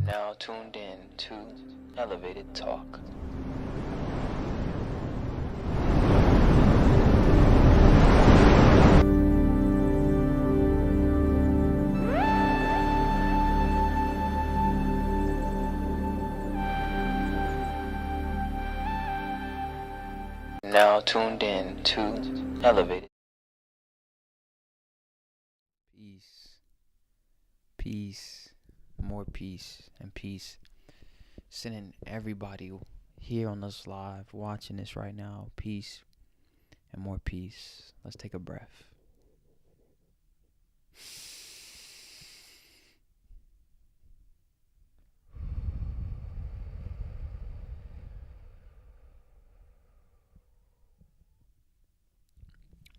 Now tuned in to Elevated Talk. Now tuned in to Elevated. Peace, more peace and peace. Sending everybody here on this live, watching this right now, peace and more peace. Let's take a breath.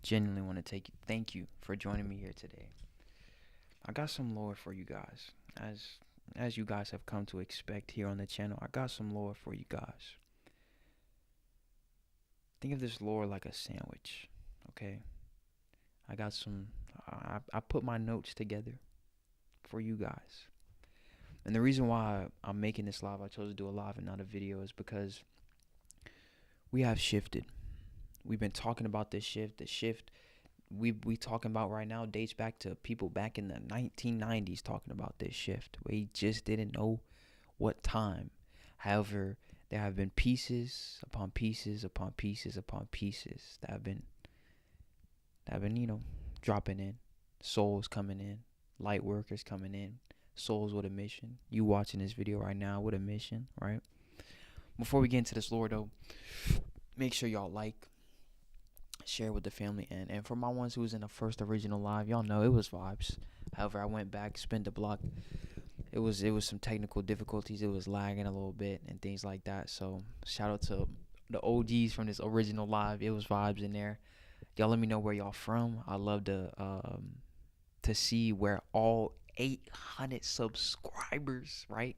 Genuinely want to thank you for joining me here today. I got some lore for you guys. As you guys have come to expect here on the channel, I got some lore for you guys. Think of this lore like a sandwich, okay? I got some, I put my notes together for you guys. And the reason why I'm making this live, I chose to do a live and not a video, is because we have shifted. We've been talking about this shift. The shift we talking about right now dates back to people back in the 1990s talking about this shift. We just didn't know what time. However, there have been pieces upon pieces upon pieces upon pieces that have been dropping in. Souls coming in, light workers coming in, souls with a mission. You watching this video right now with a mission, right? Before we get into this lore though, make sure y'all like, share with the family, and for my ones who was in the first original live, y'all know it was vibes. However, I went back, spin the block. It was some technical difficulties. It was lagging a little bit and things like that. So shout out to the OGs from this original live. It was vibes in there. Y'all let me know where y'all from. I love to see where all 800 subscribers, right?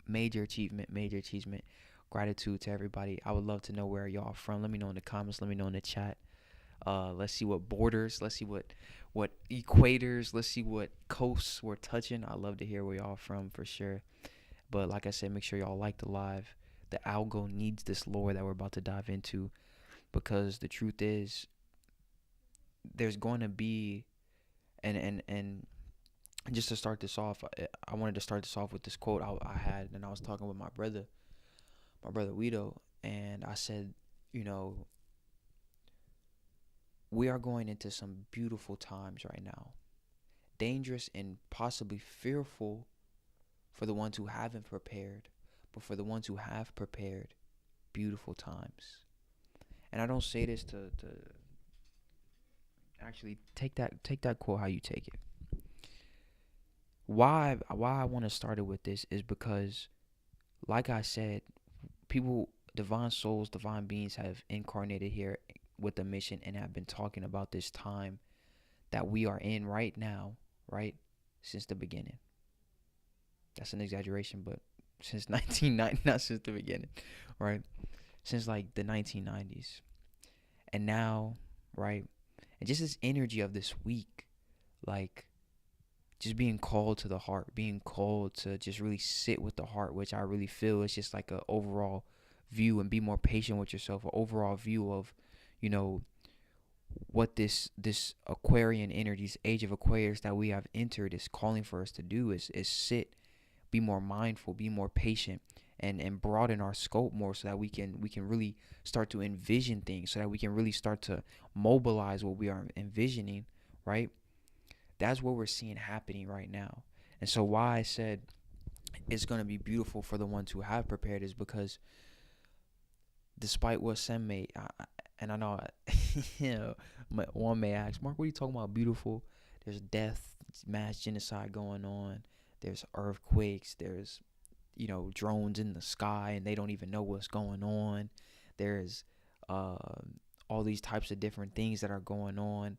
Major achievement. Gratitude to everybody. I would love to know where y'all from. Let me know in the comments. Let me know in the chat. Let's see what borders. Let's see what equators. Let's see what coasts we're touching. I love to hear where y'all from for sure. But like I said, make sure y'all like the live. The algo needs this lore that we're about to dive into, because the truth is, there's going to be, and just to start this off, I wanted to start this off with this quote I had, and I was talking with my brother Guido, and I said, you know, we are going into some beautiful times right now. Dangerous and possibly fearful for the ones who haven't prepared, but for the ones who have prepared, beautiful times. And I don't say this to actually take that quote how you take it. Why I want to start it with this is because, like I said, people, divine souls, divine beings have incarnated here with a mission and have been talking about this time that we are in right now, right? Since the beginning. That's an exaggeration, but since 1990, not since the beginning, right? Since like the 1990s. And now, right? And just this energy of this week, like just being called to the heart, being called to just really sit with the heart, which I really feel is just like a overall view, and be more patient with yourself, an overall view of, you know, what this Aquarian energy, this age of Aquarius that we have entered is calling for us to do is sit, be more mindful, be more patient, and broaden our scope more, so that we can really start to envision things, so that we can really start to mobilize what we are envisioning, right? That's what we're seeing happening right now. And so why I said it's going to be beautiful for the ones who have prepared is because despite what some may, and I know, you know, one may ask, Mark, what are you talking about beautiful? There's death, mass genocide going on. There's earthquakes. There's, you know, drones in the sky and they don't even know what's going on. There's all these types of different things that are going on.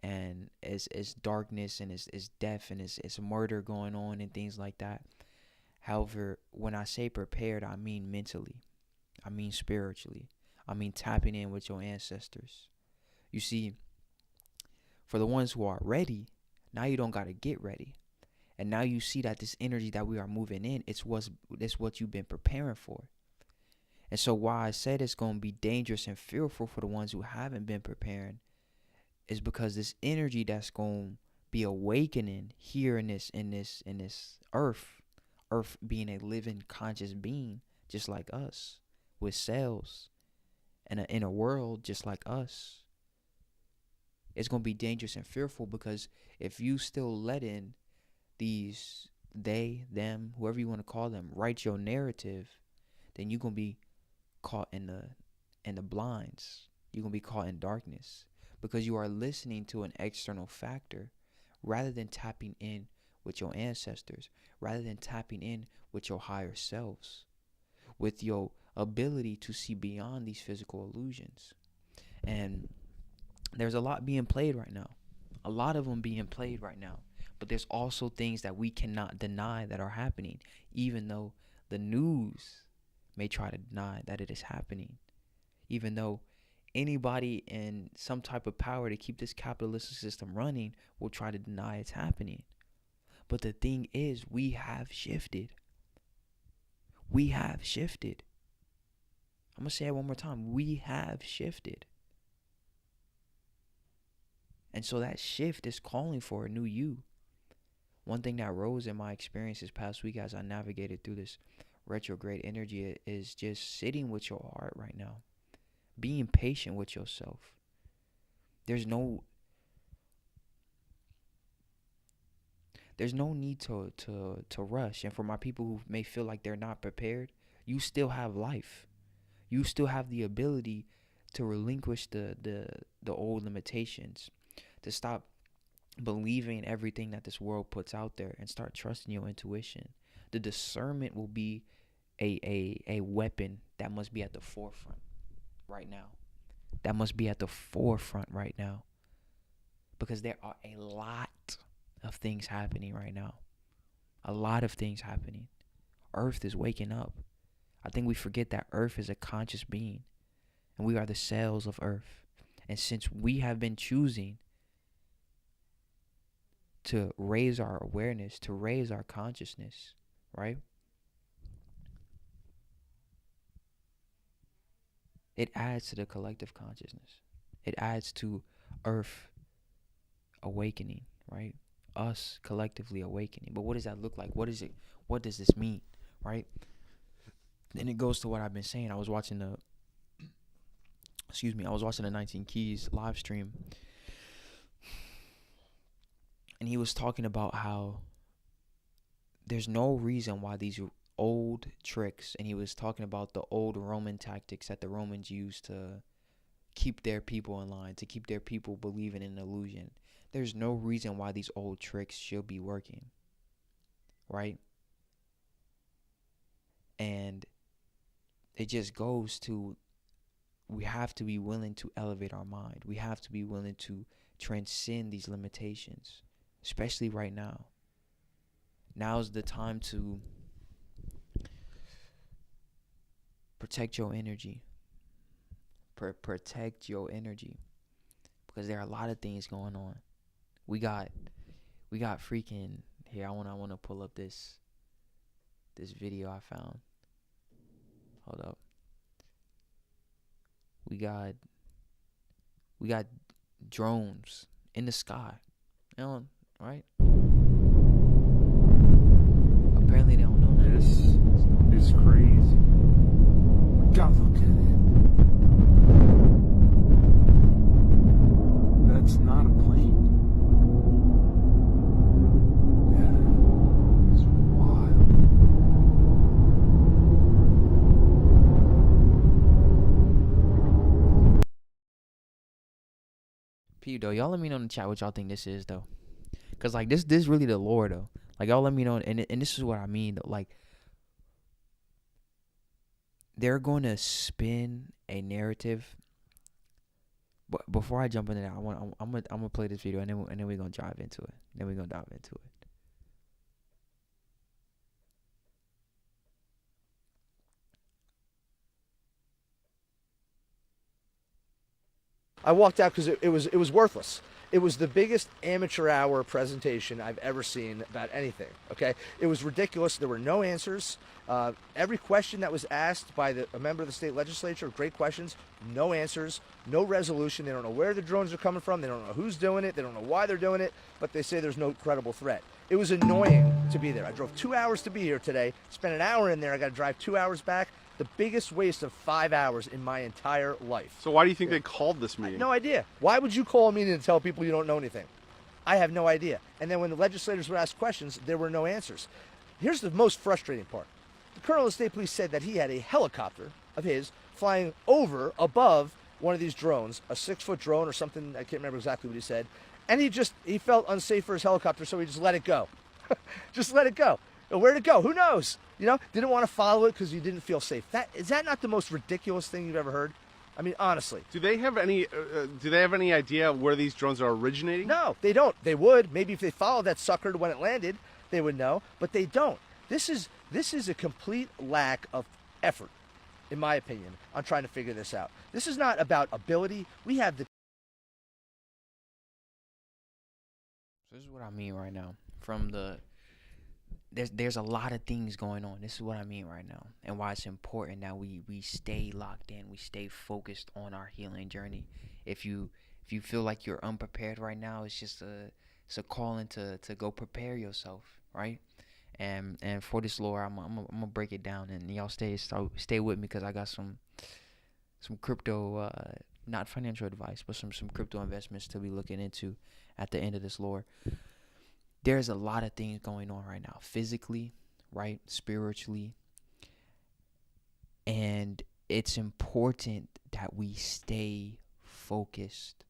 And it's darkness and it's death and it's murder going on and things like that. However, when I say prepared, I mean mentally. I mean spiritually. I mean tapping in with your ancestors. You see, for the ones who are ready, now you don't got to get ready. And now you see that this energy that we are moving in, it's what you've been preparing for. And so why I said it's going to be dangerous and fearful for the ones who haven't been preparing is because this energy that's going to be awakening here in this earth being a living conscious being just like us, with cells and in a world just like us. It's going to be dangerous and fearful because if you still let in these they, them, whoever you want to call them, write your narrative, then you're going to be caught in the blinds. You're going to be caught in darkness because you are listening to an external factor rather than tapping in with your ancestors, rather than tapping in with your higher selves, with your ability to see beyond these physical illusions. And there's a lot being played right now. A lot of them being played right now. But there's also things that we cannot deny that are happening, even though the news may try to deny that it is happening. Even though anybody in some type of power to keep this capitalistic system running will try to deny it's happening. But the thing is, we have shifted. We have shifted. I'm going to say it one more time. We have shifted. And so that shift is calling for a new you. One thing that rose in my experience this past week as I navigated through this retrograde energy is just sitting with your heart right now. Being patient with yourself. There's no need to rush. And for my people who may feel like they're not prepared, you still have life. You still have the ability to relinquish the old limitations, to stop believing everything that this world puts out there and start trusting your intuition. The discernment will be a weapon that must be at the forefront right now. That must be at the forefront right now. Because there are a lot of things happening right now. A lot of things happening. Earth is waking up. I think we forget that Earth is a conscious being. And we are the cells of Earth. And since we have been choosing to raise our awareness, to raise our consciousness, right? It adds to the collective consciousness. It adds to Earth awakening, right? Us collectively awakening. But what does that look like? What is it? What does this mean, right? And it goes to what I've been saying. I was watching the 19 Keys live stream, and he was talking about how there's no reason why these old tricks, and he was talking about the old Roman tactics that the Romans used to keep their people in line, to keep their people believing in an illusion. There's no reason why these old tricks should be working, right? And it just goes to, we have to be willing to elevate our mind. We have to be willing to transcend these limitations, especially right now. Now's the time to protect your energy. Protect your energy, because there are a lot of things going on. We got freaking here. I wanna pull up this video I found. Hold up. We got drones in the sky. You know, right? Apparently they don't know that. This is crazy. God, look at it. That's not a plane. Yeah, it's wild. P though, y'all let me know in the chat what y'all think this is though, cause like this really the lore though. Like y'all let me know, and this is what I mean though. Like they're going to spin a narrative. But before I jump into that, I'm gonna play this video, and then we're gonna dive into it. I walked out because it was worthless. It was the biggest amateur hour presentation I've ever seen about anything. Okay, it was ridiculous. There were no answers. Every question that was asked by a member of the state legislature, great questions, no answers, no resolution. They don't know where the drones are coming from. They don't know who's doing it. They don't know why they're doing it. But they say there's no credible threat. It was annoying to be there. I drove 2 hours to be here today. Spent an hour in there. I got to drive 2 hours back. The biggest waste of 5 hours in my entire life. So why do you think they called this meeting? No idea. Why would you call a meeting to tell people you don't know anything? I have no idea. And then when the legislators would ask questions, there were no answers. Here's the most frustrating part. The colonel of state police said that he had a helicopter of his flying over above one of these drones, a 6-foot drone or something. I can't remember exactly what he said. And he felt unsafe for his helicopter, so he just let it go. Just let it go. Where'd it go? Who knows? You know, didn't want to follow it because you didn't feel safe. Is that not the most ridiculous thing you've ever heard? I mean, honestly. Do they have any idea where these drones are originating? No, they don't. They would. Maybe if they followed that sucker to when it landed, they would know. But they don't. This is a complete lack of effort, in my opinion, on trying to figure this out. This is not about ability. We have the... So this is what I mean right now. There's a lot of things going on. This is what I mean right now, and why it's important that we stay locked in, we stay focused on our healing journey. If you feel like you're unprepared right now, it's a calling to go prepare yourself, right? And for this lore, I'm gonna break it down, and y'all stay with me, because I got some crypto, not financial advice, but some crypto investments to be looking into at the end of this lore. There's a lot of things going on right now, physically, right, spiritually, and it's important that we stay focused.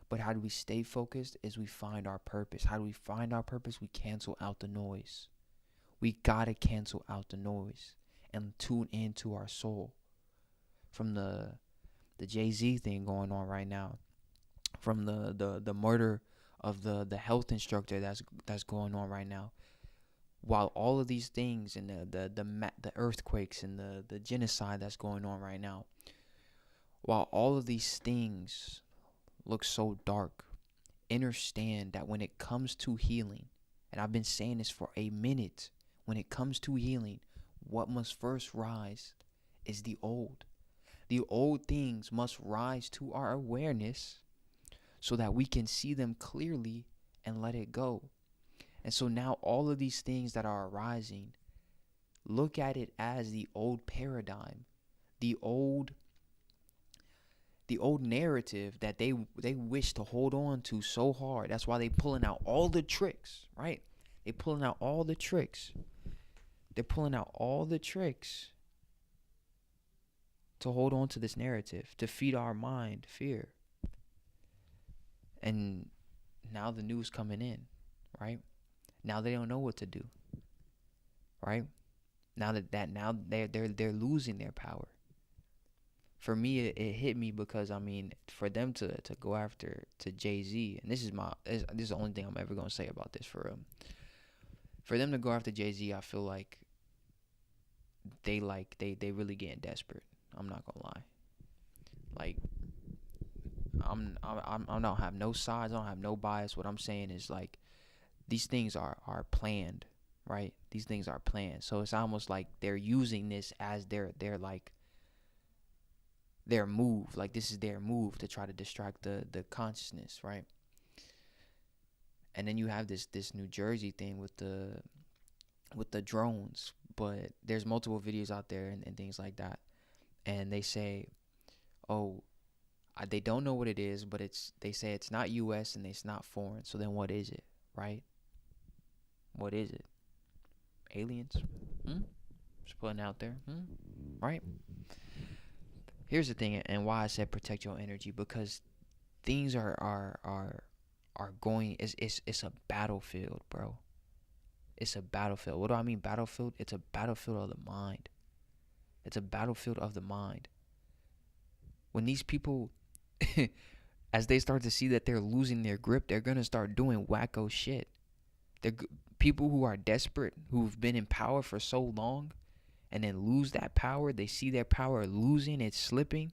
But how do we stay focused? Is we find our purpose. How do we find our purpose? We cancel out the noise. We gotta cancel out the noise and tune into our soul. From the Jay-Z thing going on right now, from the murder of the health instructor that's going on right now, while all of these things, and the earthquakes and the genocide that's going on right now, while all of these things look so dark, understand that when it comes to healing, and I've been saying this for a minute, when it comes to healing, what must first rise is the old. The old things must rise to our awareness, so that we can see them clearly and let it go. And so now all of these things that are arising, Look at it as the old paradigm, the old narrative that they wish to hold on to so hard. That's why they pulling out all the tricks, right? They pulling out all the tricks. They're pulling out all the tricks to hold on to this narrative, to feed our mind fear. And now the news coming in, right? Now they don't know what to do, right? Now they're losing their power. For me, it hit me because, I mean, for them to go after to Jay-Z, and this is the only thing I'm ever gonna say about this for real. For them to go after Jay-Z, I feel like they really getting desperate. I'm not gonna lie. Like, I don't have no sides. I don't have no bias. What I'm saying is, like, these things are planned, right? These things are planned. So it's almost like they're using this as their like their move. Like, this is their move to try to distract the consciousness, right? And then you have this New Jersey thing with the drones, but there's multiple videos out there and things like that, and they say, oh, they don't know what it is, but they say it's not U.S. and it's not foreign. So then what is it, right? What is it? Aliens? Just putting out there, right? Here's the thing, and why I said protect your energy, because things are going. It's a battlefield, bro. It's a battlefield. What do I mean battlefield? It's a battlefield of the mind. It's a battlefield of the mind. When these people, as they start to see that they're losing their grip, they're gonna start doing wacko shit. They're people who are desperate, who've been in power for so long, and then lose that power. They see their power losing, it's slipping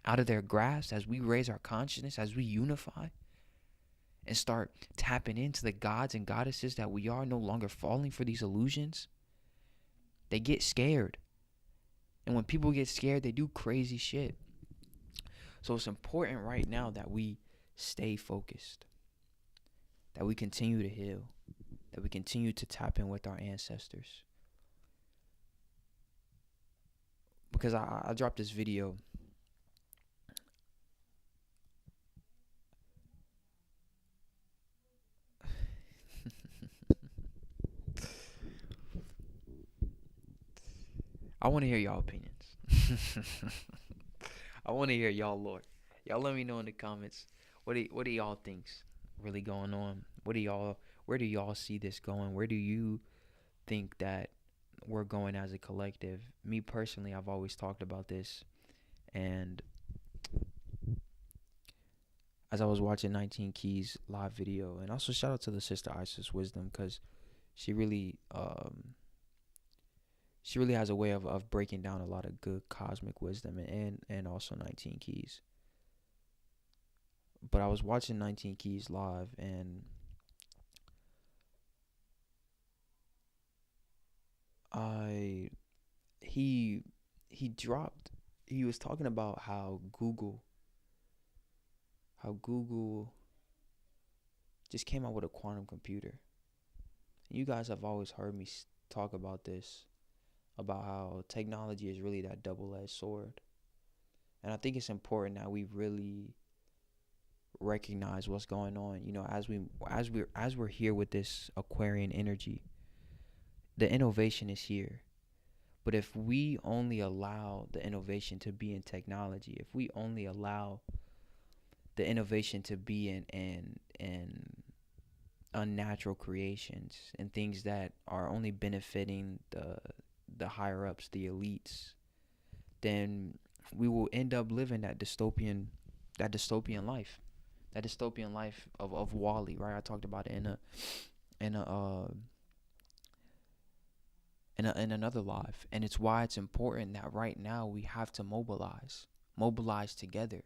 out of their grasp. As we raise our consciousness, as we unify and start tapping into the gods and goddesses that we are, no longer falling for these illusions, they get scared. And when people get scared, they do crazy shit. So it's important right now that we stay focused, that we continue to heal, that we continue to tap in with our ancestors. Because I dropped this video. I want to hear y'all opinions. I want to hear y'all lore. Y'all let me know in the comments. What do y'all think's really going on? Where do y'all see this going? Where do you think that we're going as a collective? Me personally, I've always talked about this, and as I was watching 19 Keys live video, and also shout out to the sister Isis Wisdom, because she really has a way of breaking down a lot of good cosmic wisdom, and also 19 Keys. But I was watching 19 Keys live, and he was talking about how Google just came out with a quantum computer. You guys have always heard me talk about this, about how technology is really that double-edged sword. And I think it's important that we really recognize what's going on. You know, as we're here with this Aquarian energy, the innovation is here. But if we only allow the innovation to be in technology, if we only allow the innovation to be in unnatural creations and things that are only benefiting the higher ups, the elites, then we will end up living that dystopian life. That dystopian life of Wall-E, right? I talked about it in another live. And it's why it's important that right now we have to mobilize together.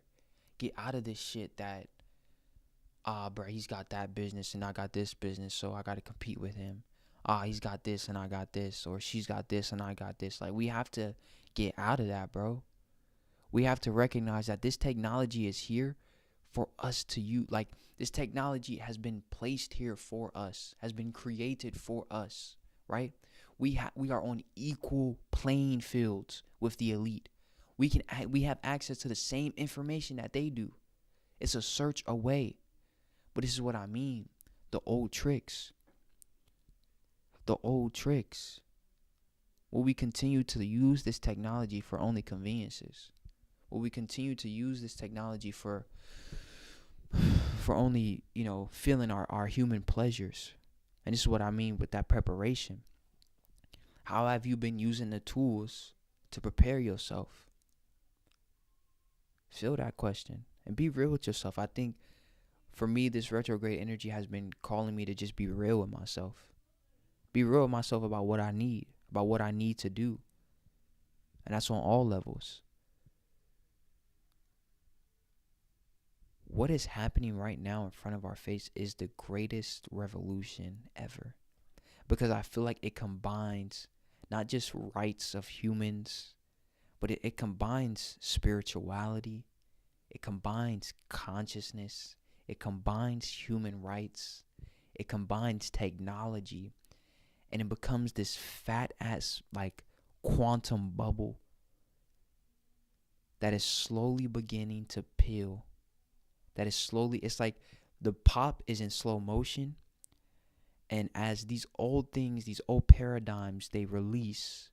Get out of this shit that, bro, he's got that business and I got this business, so I got to compete with him. He's got this and I got this, or she's got this and I got this. Like, we have to get out of that, bro. We have to recognize that this technology is here for us to use. Like, this technology has been placed here for us, has been created for us, right? We are on equal playing fields with the elite. We have access to the same information that they do. It's a search away. But this is what I mean. The old tricks. The old tricks. Will we continue to use this technology for only conveniences? Will we continue to use this technology for only, feeling our human pleasures? And this is what I mean with that preparation. How have you been using the tools to prepare yourself? Feel that question and be real with yourself. I think for me, this retrograde energy has been calling me to just be real with myself. Be real with myself about what I need, about what I need to do. And that's on all levels. What is happening right now in front of our face is the greatest revolution ever. Because I feel like it combines not just rights of humans, but it combines spirituality. It combines consciousness. It combines human rights. It combines technology. And it becomes this fat ass quantum bubble that is slowly beginning to peel. It's like the pop is in slow motion. And as these old things, these old paradigms, they release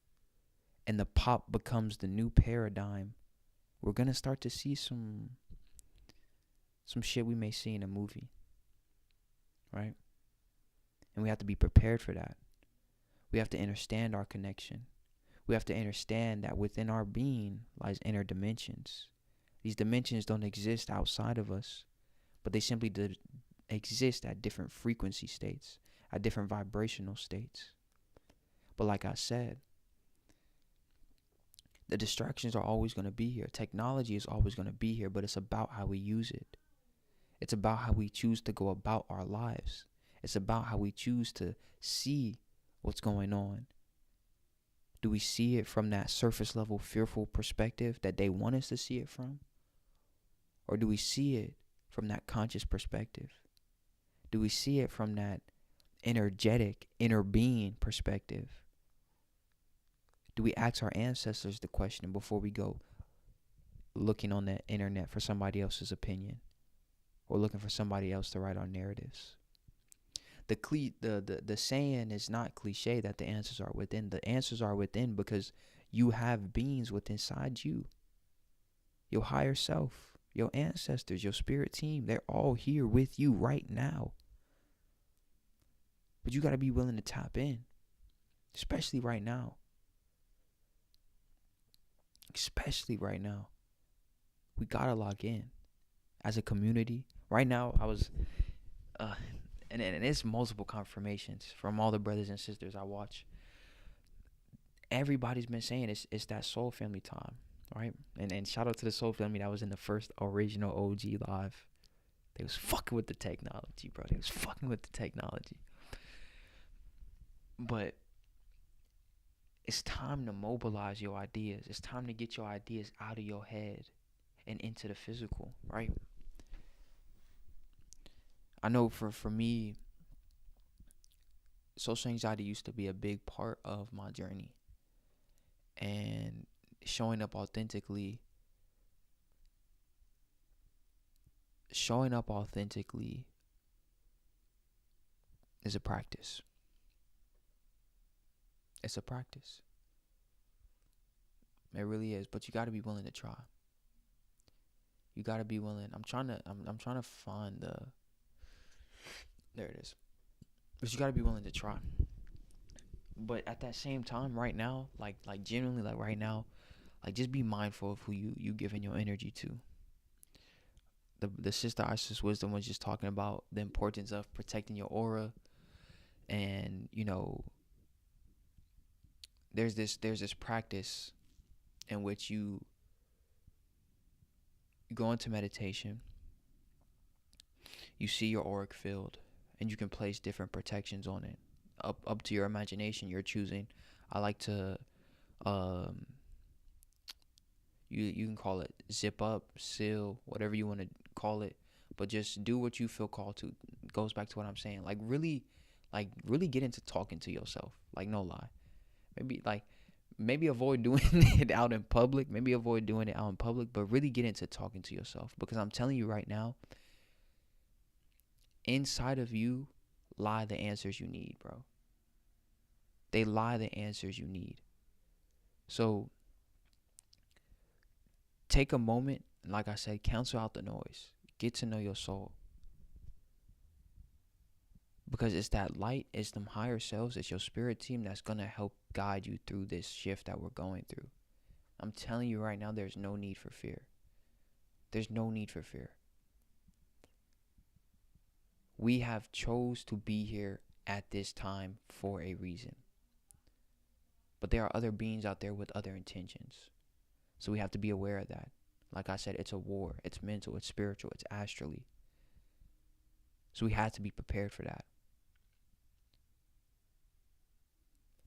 and the pop becomes the new paradigm, we're going to start to see some shit we may see in a movie. Right? And we have to be prepared for that. We have to understand our connection. We have to understand that within our being lies inner dimensions. These dimensions don't exist outside of us, but they simply exist at different frequency states, at different vibrational states. But like I said, the distractions are always going to be here. Technology is always going to be here, but it's about how we use it. It's about how we choose to go about our lives. It's about how we choose to see what's going on. Do we see it from that surface level fearful perspective that they want us to see it from? Or do we see it from that conscious perspective? Do we see it from that energetic, inner being perspective? Do we ask our ancestors the question before we go looking on the internet for somebody else's opinion or looking for somebody else to write our narratives? The saying is not cliche that the answers are within. The answers are within because you have beings within inside you. Your higher self, your ancestors, your spirit team, they're all here with you right now. But you got to be willing to tap in, especially right now. Especially right now. We got to log in as a community. Right now, I was... And it's multiple confirmations from all the brothers and sisters I watch. Everybody's been saying it's that soul family time, right? And shout out to the soul family that was in the first original OG live. They was fucking with the technology, bro. They was fucking with the technology. But it's time to mobilize your ideas. It's time to get your ideas out of your head and into the physical, right? I know for me, social anxiety used to be a big part of my journey. And showing up authentically is a practice. It's a practice. It really is. But you got to be willing to try. You got to be willing. I'm trying to find the... There it is. But you gotta be willing to try. But at that same time, right now, like genuinely, like right now, like just be mindful of who you giving your energy to. The sister Isis Wisdom was just talking about the importance of protecting your aura, and there's this practice in which you go into meditation. You see your auric field. And you can place different protections on it. Up to your imagination, you're choosing. I like to, you can call it zip up, seal, whatever you want to call it. But just do what you feel called to. It goes back to what I'm saying. Like really get into talking to yourself. Like no lie. Maybe avoid doing it out in public. Maybe avoid doing it out in public, but really get into talking to yourself. Because I'm telling you right now, inside of you lie the answers you need, bro. They lie the answers you need. So take a moment, like I said, cancel out the noise. Get to know your soul. Because it's that light, it's them higher selves, it's your spirit team that's going to help guide you through this shift that we're going through. I'm telling you right now, there's no need for fear. There's no need for fear. We have chose to be here at this time for a reason. But there are other beings out there with other intentions. So we have to be aware of that. Like I said, it's a war. It's mental, it's spiritual, it's astrally. So we have to be prepared for that.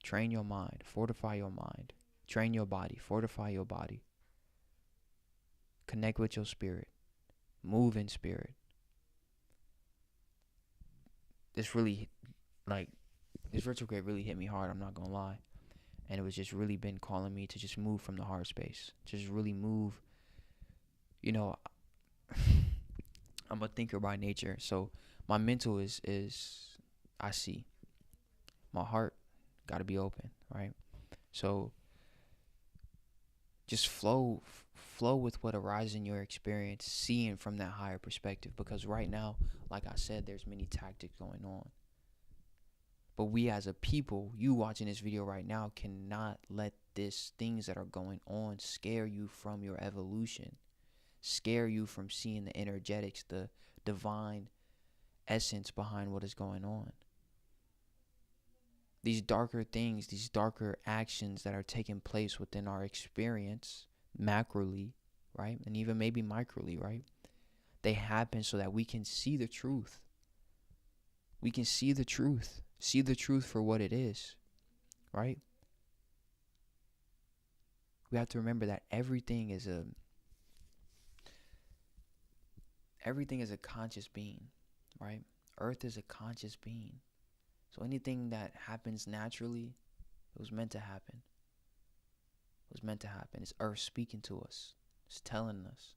Train your mind, fortify your mind. Train your body, fortify your body. Connect with your spirit. Move in spirit. This retrograde really hit me hard, I'm not gonna lie. And it was just really been calling me to just move from the heart space. Just really move. You know, I'm a thinker by nature. So my mental is I see. My heart gotta be open, right? So just flow with what arises in your experience, seeing from that higher perspective. Because right now, like I said, there's many tactics going on. But we as a people, you watching this video right now, cannot let these things that are going on scare you from your evolution. Scare you from seeing the energetics, the divine essence behind what is going on. These darker things, these darker actions that are taking place within our experience, macroly, right? And even maybe microly, right? They happen so that we can see the truth. We can see the truth. See the truth for what it is, right? We have to remember that everything is a conscious being, right? Earth is a conscious being. So anything that happens naturally, it was meant to happen. It was meant to happen. It's Earth speaking to us. It's telling us.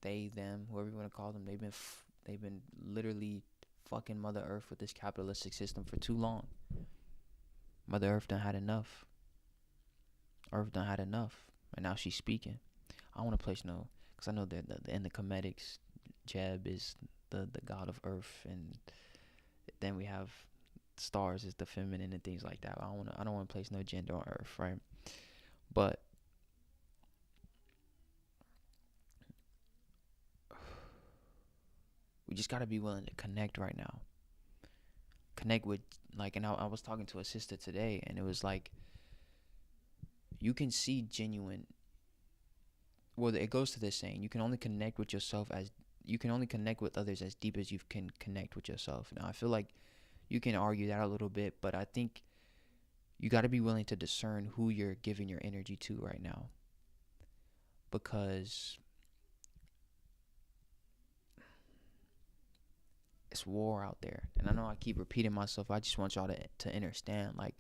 They, them, whoever you want to call them, they've been literally fucking Mother Earth with this capitalistic system for too long. Mother Earth done had enough. Earth done had enough. And now she's speaking. I want to place no, because I know that in the comedics, Jeb is the god of Earth, and then we have stars as the feminine and things like that. I don't want to place no gender on Earth, right? But we just got to be willing to connect right now. Connect with, like, and I was talking to a sister today, and it was like, you can see genuine, well, it goes to this saying, you can only connect with others as deep as you can connect with yourself. Now, I feel like you can argue that a little bit, but I think you got to be willing to discern who you're giving your energy to right now. Because it's war out there. And I know I keep repeating myself. I just want y'all to understand, like,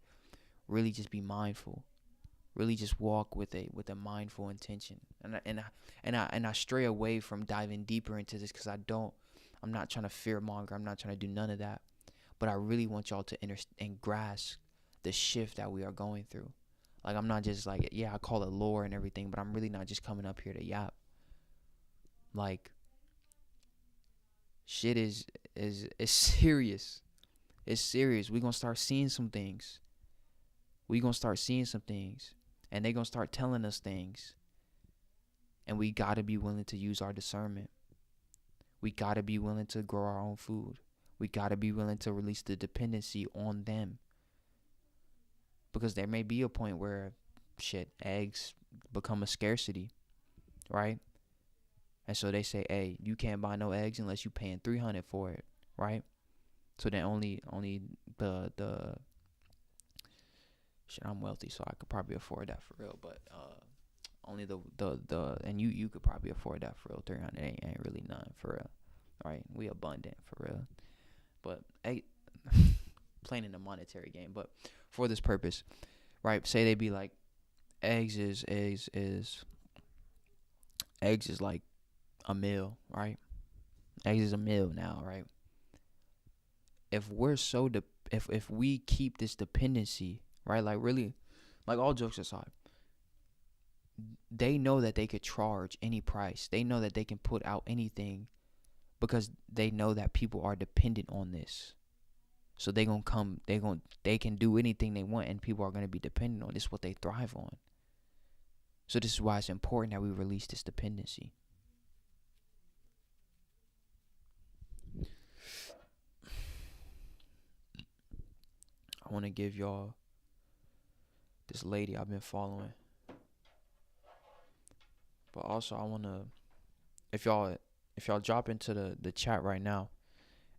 really just be mindful. Really just walk with a mindful intention. And I stray away from diving deeper into this because I'm not trying to fear monger. I'm not trying to do none of that. But I really want y'all to and grasp the shift that we are going through. Like, I'm not just like, yeah, I call it lore and everything, but I'm really not just coming up here to yap. Like, shit is serious. It's serious. We're going to start seeing some things. And they're going to start telling us things. And we got to be willing to use our discernment. We got to be willing to grow our own food. We got to be willing to release the dependency on them. Because there may be a point where, eggs become a scarcity, right? And so they say, hey, you can't buy no eggs unless you paying $300 for it, right? So then only the I'm wealthy, so I could probably afford that for real. But only the and you could probably afford that for real. 300 ain't really none for real, right? We abundant for real. But playing in the monetary game. But for this purpose, right? Say they be like, eggs is like a meal, right? Eggs is a meal now, right? If we're so if we keep this dependency, right? Like really, like all jokes aside, they know that they could charge any price. They know that they can put out anything because they know that people are dependent on this. So they can do anything they want, and people are gonna be dependent on this. Is what they thrive on. So this is why it's important that we release this dependency. I want to give y'all this lady I've been following. But also I want to, if y'all drop into the chat right now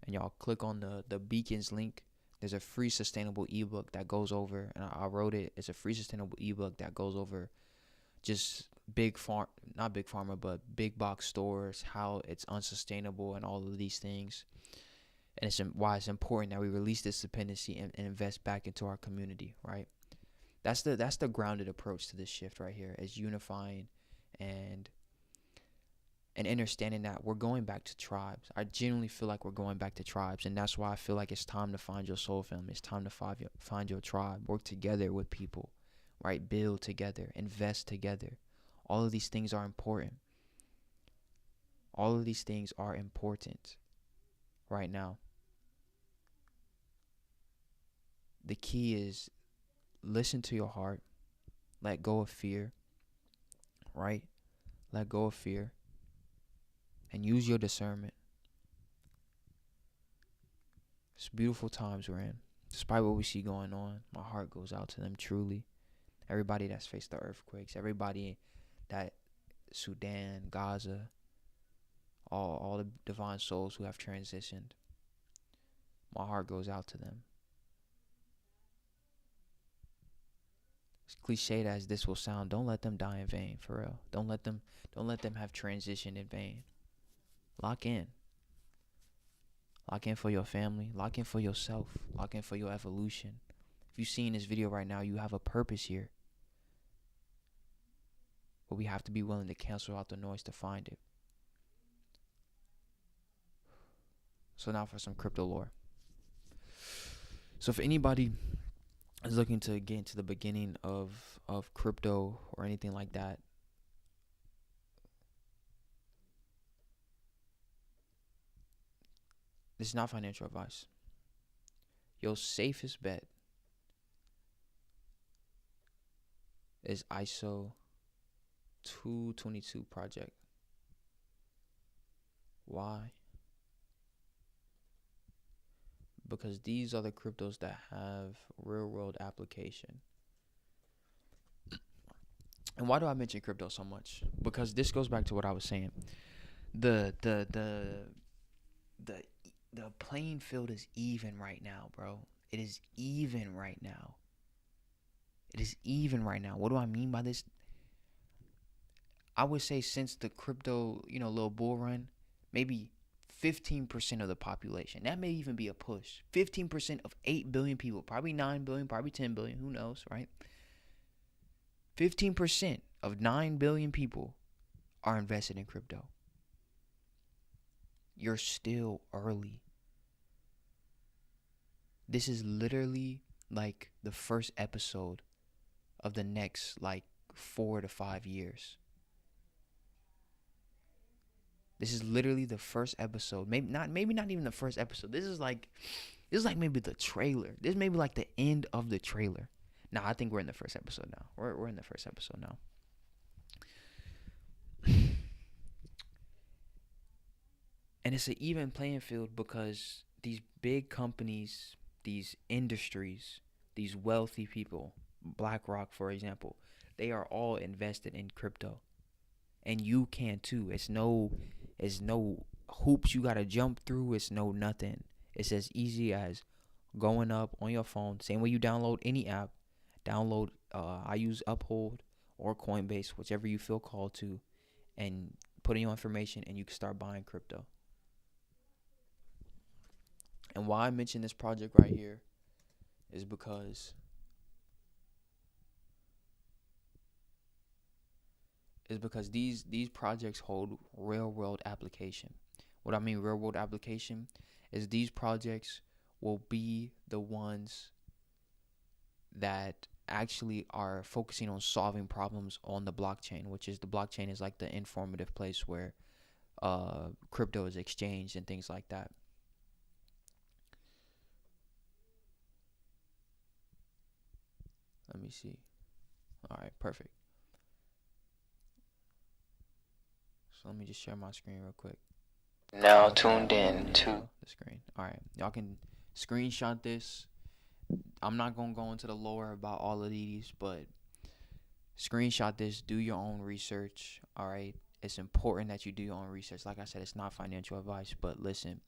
and y'all click on the beacons link, there's a free sustainable ebook that goes over, and I wrote it. It's a free sustainable ebook that goes over just not big pharma, but big box stores, how it's unsustainable and all of these things. And it's why it's important that we release this dependency and invest back into our community, right? That's the grounded approach to this shift right here, is unifying and understanding that we're going back to tribes. I genuinely feel like we're going back to tribes, and that's why I feel like it's time to find your soul family. It's time to find your tribe. Work together with people, right? Build together, invest together. All of these things are important. All of these things are important right now. The key is listen to your heart. Let go of fear, right? Let go of fear. And use your discernment. It's beautiful times we're in. Despite what we see going on, my heart goes out to them truly. Everybody that's faced the earthquakes, everybody that Sudan, Gaza, all the divine souls who have transitioned. My heart goes out to them. As cliched as this will sound, don't let them die in vain, for real. Don't let them have transition in vain. Lock in. Lock in for your family. Lock in for yourself. Lock in for your evolution. If you see in this video right now, you have a purpose here. But we have to be willing to cancel out the noise to find it. So now for some crypto lore. So if anybody is looking to get into the beginning of crypto or anything like that, this is not financial advice. Your safest bet is ISO 222 project. Why? Because these are the cryptos that have real world application. And why do I mention crypto so much? Because this goes back to what I was saying. The playing field is even right now, bro. It is even right now. It is even right now. What do I mean by this? I would say since the crypto, little bull run, maybe 15% of the population. That may even be a push. 15% of 8 billion people, probably 9 billion, probably 10 billion, who knows, right? 15% of 9 billion people are invested in crypto. You're still early. This is literally like the first episode of the next 4 to 5 years. This is literally the first episode. Maybe not even the first episode. This is like maybe the trailer. This may be like the end of the trailer. Nah, I think we're in the first episode now. We're in the first episode now. And it's an even playing field because these big companies, these industries, these wealthy people, BlackRock, for example, they are all invested in crypto. And you can too. It's no hoops you gotta jump through. It's no nothing. It's as easy as going up on your phone. Same way you download any app. Download. I use Uphold or Coinbase, whichever you feel called to, and put in your information, and you can start buying crypto. And why I mention this project right here is because is because these projects hold real world application. What I mean real world application is these projects will be the ones that actually are focusing on solving problems on the blockchain, which is the blockchain is like the informative place where crypto is exchanged and things like that. Let me see. All right, perfect. So let me just share my screen real quick. Now tuned in to the screen. All right, y'all can screenshot this. I'm not gonna go into the lore about all of these, but screenshot this. Do your own research. All right, it's important that you do your own research. Like I said, it's not financial advice, but listen.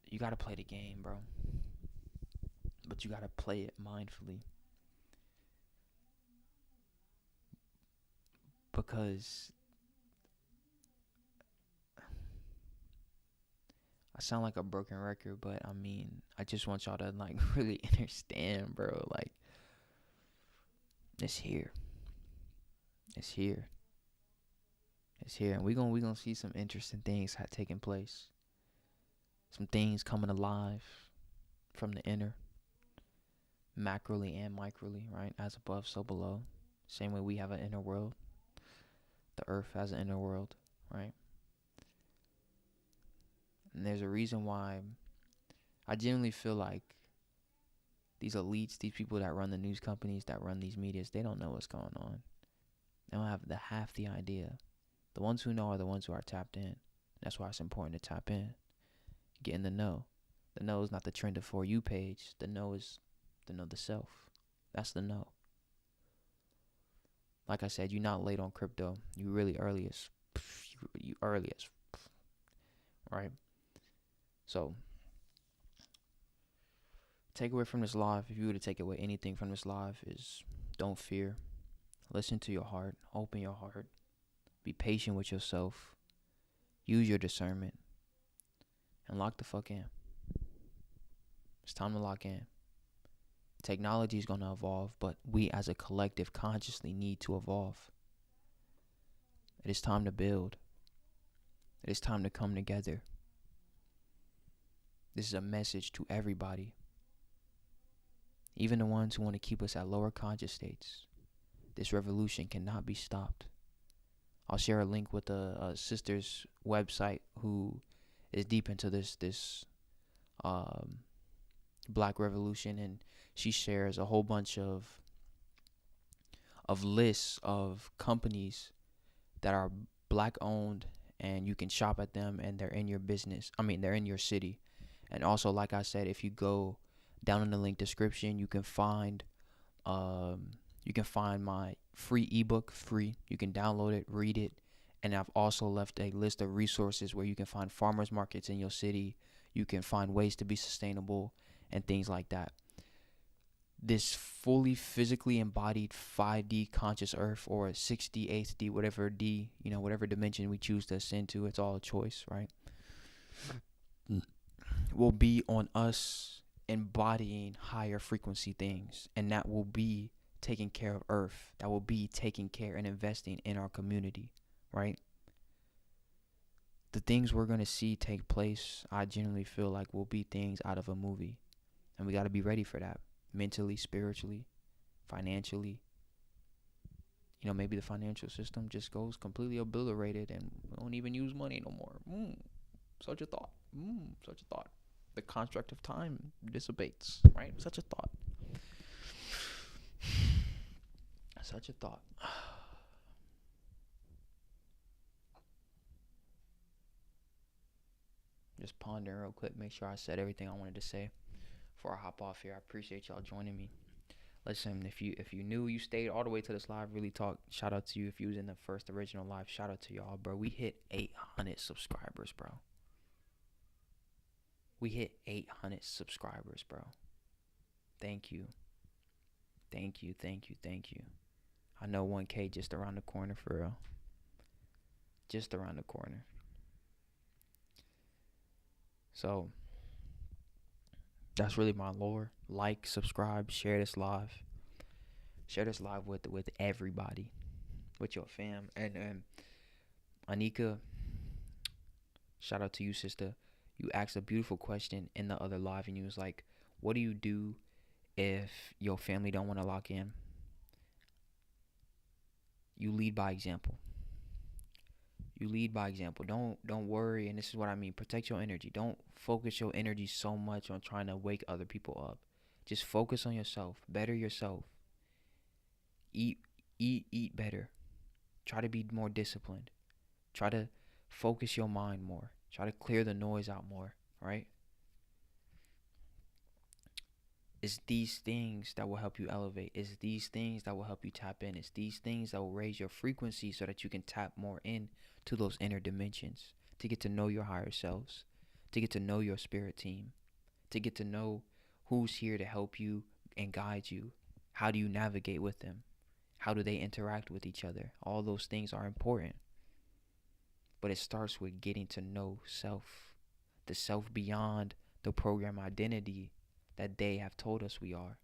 You gotta play the game, bro. But you gotta play it mindfully. Because I sound like a broken record, but I mean, I just want y'all to like really understand, bro. Like, it's here. It's here. It's here, and we gonna see some interesting things taking place. Some things coming alive from the inner, macroly and microly, right? As above, so below. Same way we have an inner world. The earth has an inner world, right? And there's a reason why I genuinely feel like these elites, these people that run the news companies, that run these medias, they don't know what's going on. They don't have half the idea. The ones who know are the ones who are tapped in. That's why it's important to tap in. Get in the know. The know is not the trend of For You page. The know is the know the self. That's the know. Like I said, you're not late on crypto. You really early as. You early as. Right? So, take away from this live, if you were to take away anything from this live, is don't fear. Listen to your heart. Open your heart. Be patient with yourself. Use your discernment. And lock the fuck in. It's time to lock in. Technology is going to evolve, but we as a collective consciously need to evolve. It is time to build. It is time to come together. This is a message to everybody. Even the ones who want to keep us at lower conscious states. This revolution cannot be stopped. I'll share a link with a sister's website who is deep into this Black Revolution, and she shares a whole bunch of lists of companies that are Black owned, and you can shop at them, and they're in your business. They're in your city. And also, like I said, if you go down in the link description, you can find my free ebook, free. You can download it, read it. And I've also left a list of resources where you can find farmers markets in your city. You can find ways to be sustainable and things like that. This fully physically embodied 5D conscious earth, or 6D, 8D, whatever D, whatever dimension we choose to ascend to, it's all a choice, right? Will be on us embodying higher frequency things. And that will be taking care of earth. That will be taking care and investing in our community. Right? The things we're going to see take place, I genuinely feel like will be things out of a movie. And we got to be ready for that. Mentally, spiritually, financially. Maybe the financial system just goes completely obliterated and we don't even use money no more. Such a thought. Such a thought. The construct of time dissipates. Right? Such a thought. Such a thought. Just pondering real quick, make sure I said everything I wanted to say before I hop off here. I appreciate y'all joining me. Listen, if you knew, you stayed all the way to this live, really talk, shout out to you. If you was in the first original live, shout out to y'all, bro. We hit 800 subscribers, bro. We hit 800 subscribers, bro. Thank you. Thank you. I know 1K just around the corner, for real. Just around the corner. So that's really my lore. Like, subscribe, share this live. Share this live with everybody, with your fam. And Anika, shout out to you, sister. You asked a beautiful question in the other live, and you was like, what do you do if your family don't want to lock in? You lead by example. You lead by example. Don't worry, and this is what I mean. Protect your energy. Don't focus your energy so much on trying to wake other people up. Just focus on yourself. Better yourself. Eat better. Try to be more disciplined. Try to focus your mind more. Try to clear the noise out more, right? It's these things that will help you elevate. It's these things that will help you tap in. It's these things that will raise your frequency so that you can tap more in to those inner dimensions, to get to know your higher selves, to get to know your spirit team, to get to know who's here to help you and guide you. How do you navigate with them? How do they interact with each other? All those things are important. But it starts with getting to know self, the self beyond the program identity that they have told us we are.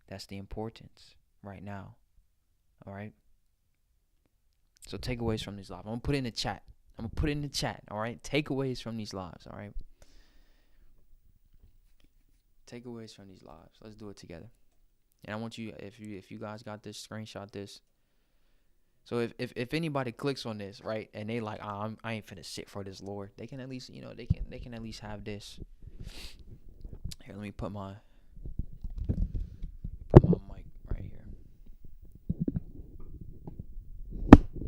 That's the importance right now. All right? So takeaways from these lives. I'm going to put it in the chat. All right? Takeaways from these lives. All right? Takeaways from these lives. Let's do it together. And I want you, if you guys got this, screenshot this. So if anybody clicks on this, right, and they like, I ain't finna sit for this, Lord, they can at least, they can at least have this. Here, let me put my mic right here.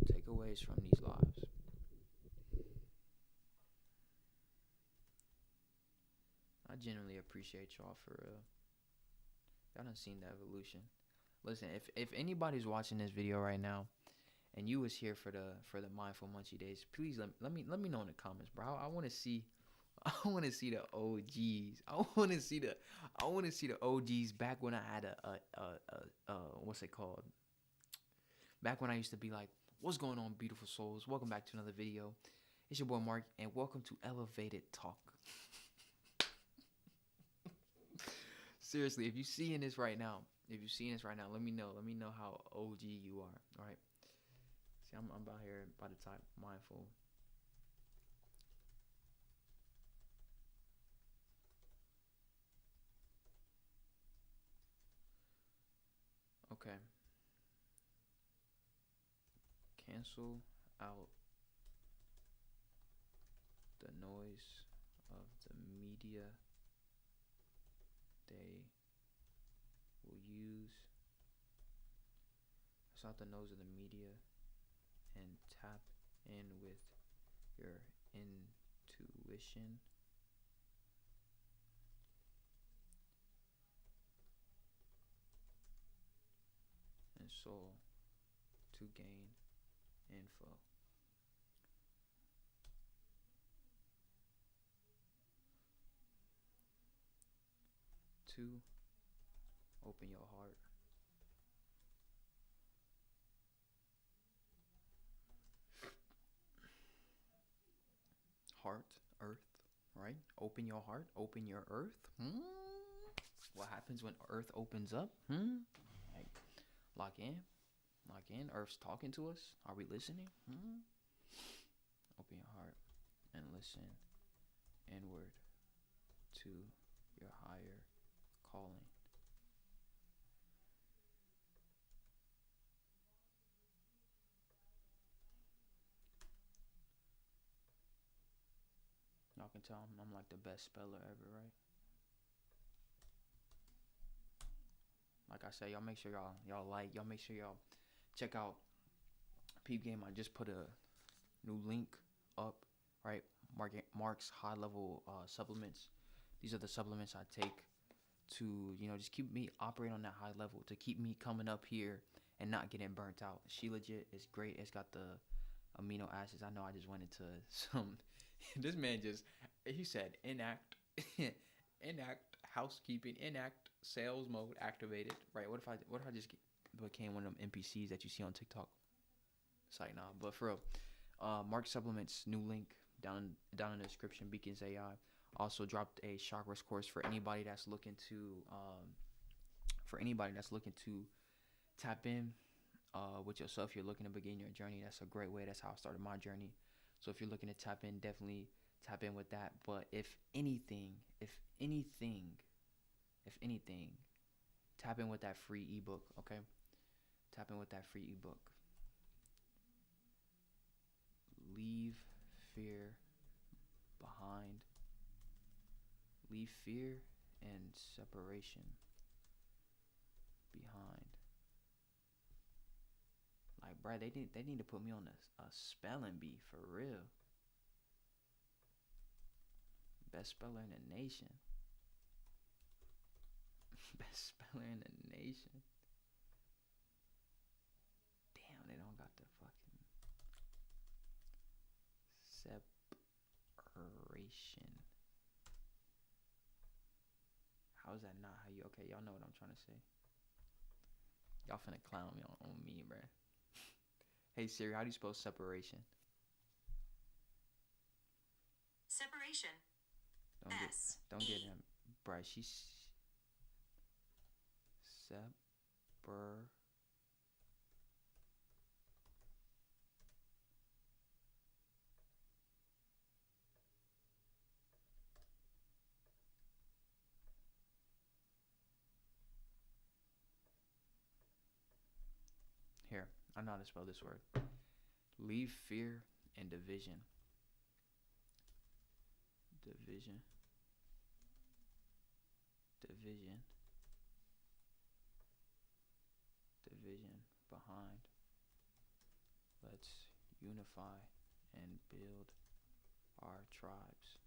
Takeaways from these lives. I genuinely appreciate y'all for y'all done seen the evolution. Listen, if anybody's watching this video right now, and you was here for the Mindful Munchie days, please let me know in the comments, bro. I want to see the OGs. I want to see the OGs back when I had a what's it called? Back when I used to be like, what's going on, beautiful souls? Welcome back to another video. It's your boy Mark, and welcome to Elevated Talk. Seriously, if you're seeing this right now, let me know how OG you are. All right. See, I'm about to type mindful. Okay. Cancel out the noise of the media they will use. Cancel out the noise of the media and tap in with your intuition. And soul to gain info. To open your heart. Heart, earth, right? Open your heart, open your earth. What happens when earth opens up? Like, lock in. Earth's talking to us. Are we listening? Open your heart and listen inward to your higher calling. Y'all can tell I'm like the best speller ever, right? Like I said, y'all make sure y'all make sure y'all check out Peep Game. I just put a new link up, right? Mark's high level supplements. These are the supplements I take to, just keep me operating on that high level, to keep me coming up here and not getting burnt out. She legit is great. It's got the amino acids. I know I just went into some this man he said enact housekeeping, enact sales mode activated, right? What if I just became one of them NPCs that you see on TikTok? It's like, nah, but for real, Mark Supplements, new link, down in the description. Beacons AI also dropped a chakras course for anybody that's looking to tap in with yourself. You're looking to begin your journey. That's a great way. That's how I started my journey. So if you're looking to tap in, definitely tap in with that. But if anything, tap in with that free ebook, okay? Tap in with that free ebook. Leave fear behind. Leave fear and separation behind. Like, bruh, they need to put me on a spelling bee for real. Best speller in the nation. Best speller in the nation. Damn, they don't got the fucking separation. How is that not how you? Okay, y'all know what I'm trying to say. Y'all finna clown me on me, bruh. Hey Siri, how do you spell separation? Separation. Don't get him, bruh. She's separ. Here, I know how to spell this word. Leave fear and division. Division. Division. Division behind. Let's unify and build our tribes.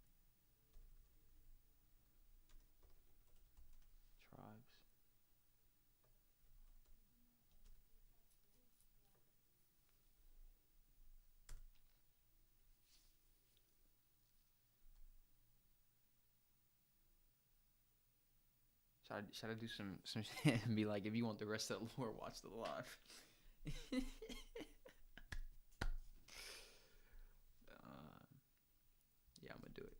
Tribes. Should I do some shit and be like, if you want the rest of the lore, watch the live. Yeah, I'm gonna do it.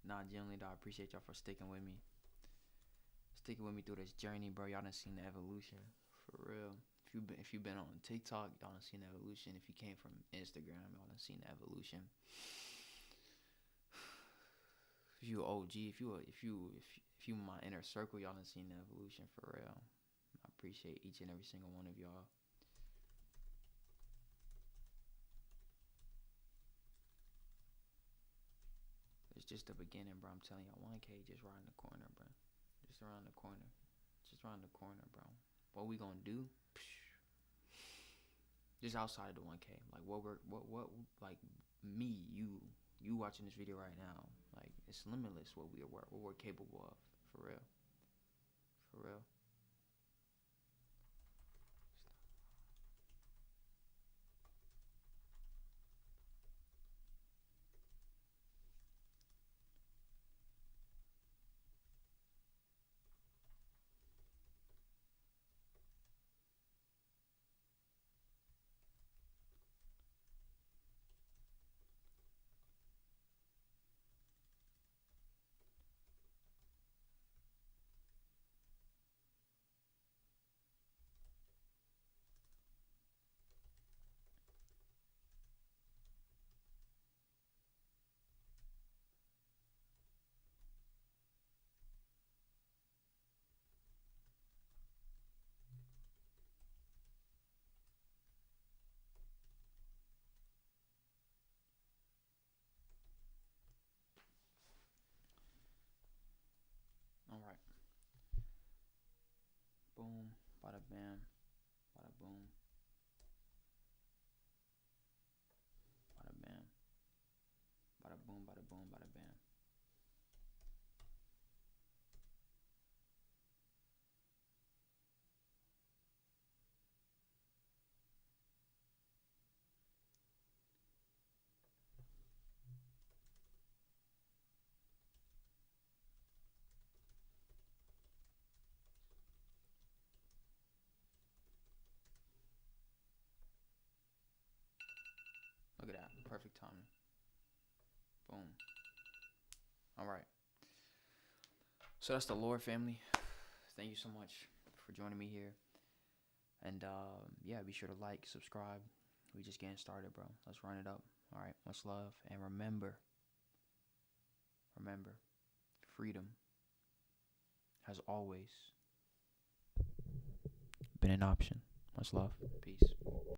Nah, genuinely though, I appreciate y'all for sticking with me. Sticking with me through this journey, bro. Y'all done seen the evolution. For real. If you've been on TikTok, y'all done seen the evolution. If you came from Instagram, y'all done seen the evolution. If you OG, if you my inner circle, y'all done seen the evolution for real. I appreciate each and every single one of y'all. It's just the beginning, bro. I'm telling y'all, 1K just around the corner, bro. Just around the corner. Just around the corner, bro. What we gonna do? Just outside of the 1K. Like what like me, you watching this video right now. Like, it's limitless what we're capable of. For real. For real. Alright. Boom. Bada bam. Bada boom. Bada bam. Bada boom, bada boom, bada bam. Perfect timing. Boom. All right. So that's the Lord family. Thank you so much for joining me here. And yeah, be sure to like, subscribe. We just getting started, bro. Let's run it up. All right. Much love. And remember, freedom has always been an option. Much love. Peace.